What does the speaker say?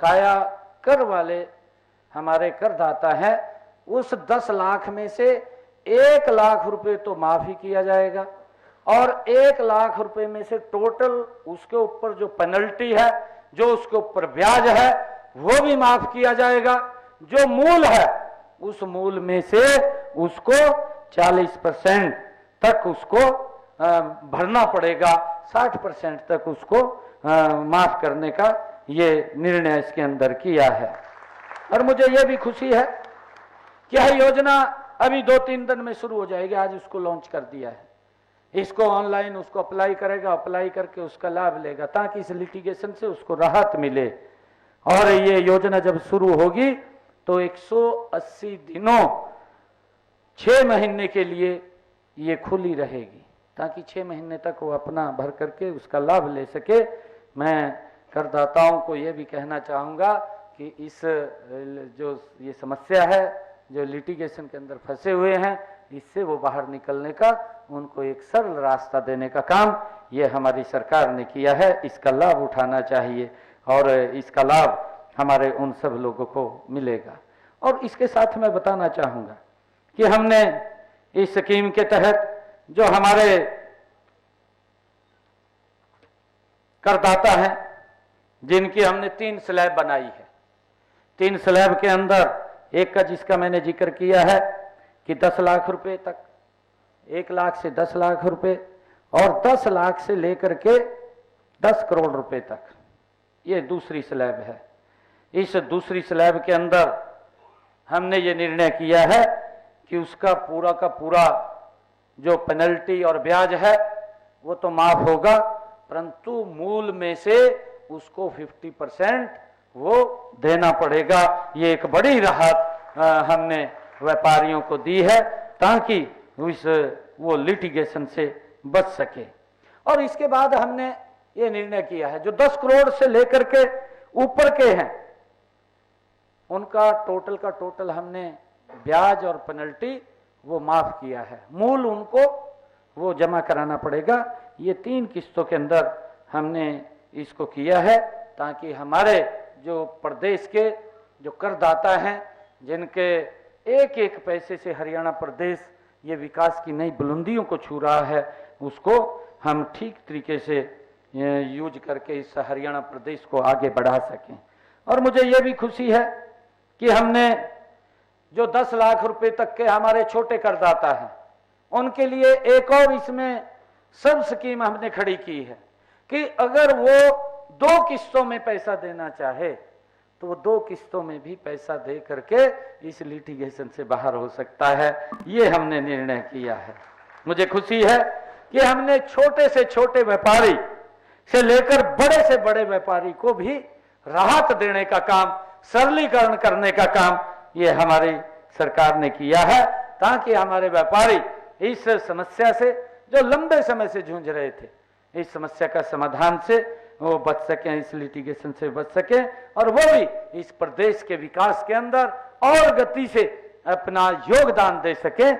बकाया कर वाले हमारे करदाता हैं, उस 10 लाख में से 1 लाख रुपए तो माफ ही किया जाएगा और 1 लाख रुपए में से टोटल उसके ऊपर जो पेनल्टी है, जो उसके ऊपर ब्याज है, वो भी माफ किया जाएगा। जो मूल है उस मूल में से उसको 40% तक उसको भरना पड़ेगा, 60% तक उसको माफ करने का ये निर्णय इसके अंदर किया है। और मुझे ये भी खुशी है कि यह योजना अभी 2-3 दिन में शुरू हो जाएगी। आज उसको लॉन्च कर दिया है, इसको ऑनलाइन उसको अप्लाई करेगा, अप्लाई करके उसका लाभ लेगा ताकि इस लिटिगेशन से उसको राहत मिले। और ये योजना जब शुरू होगी तो 180 दिनों 6 महीने के लिए ये खुली रहेगी ताकि 6 महीने तक वो अपना भर करके उसका लाभ ले सके। मैं करदाताओं को ये भी कहना चाहूँगा कि इस जो ये समस्या है, जो लिटिगेशन के अंदर फंसे हुए हैं, इससे वो बाहर निकलने का उनको एक सरल रास्ता देने का काम ये हमारी सरकार ने किया है। इसका लाभ उठाना चाहिए और इसका लाभ हमारे उन सब लोगों को मिलेगा। और इसके साथ मैं बताना चाहूँगा कि हमने इस स्कीम के तहत जो हमारे करदाता हैं, जिनकी हमने 3 स्लैब बनाई है, 3 स्लैब के अंदर एक का जिसका मैंने जिक्र किया है कि 10 लाख रुपए तक, 1 लाख से 10 लाख रुपए और 10 लाख से लेकर के 10 करोड़ रुपए तक, ये दूसरी स्लैब है। इस दूसरी स्लैब के अंदर हमने ये निर्णय किया है कि उसका पूरा का पूरा जो पेनल्टी और ब्याज है वो तो माफ होगा, परंतु मूल में से उसको 50% वो देना पड़ेगा। ये एक बड़ी राहत हमने व्यापारियों को दी है ताकि वो लिटिगेशन से बच सके। और इसके बाद हमने ये निर्णय किया है जो 10 करोड़ से लेकर के ऊपर के हैं उनका टोटल का टोटल हमने ब्याज और पेनल्टी वो माफ किया है, मूल उनको वो जमा कराना पड़ेगा। ये 3 किस्तों के अंदर हमने इसको किया है ताकि हमारे जो प्रदेश के जो करदाता हैं, जिनके एक एक पैसे से हरियाणा प्रदेश ये विकास की नई बुलंदियों को छू रहा है, उसको हम ठीक तरीके से यूज करके इस हरियाणा प्रदेश को आगे बढ़ा सकें। और मुझे ये भी खुशी है कि हमने जो 10 लाख रुपए तक के हमारे छोटे करदाता हैं उनके लिए एक और इसमें सब स्कीम हमने खड़ी की है कि अगर वो 2 किस्तों में पैसा देना चाहे तो वो 2 किस्तों में भी पैसा दे करके इस लिटिगेशन से बाहर हो सकता है। ये हमने निर्णय किया है। मुझे खुशी है कि हमने छोटे से छोटे व्यापारी से लेकर बड़े से बड़े व्यापारी को भी राहत देने का काम, सरलीकरण करने का काम ये हमारी सरकार ने किया है ताकि हमारे व्यापारी इस समस्या से जो लंबे समय से जूझ रहे थे, इस समस्या का समाधान से वो बच सकें, इस लिटिगेशन से बच सकें और वो भी इस प्रदेश के विकास के अंदर और गति से अपना योगदान दे सकें।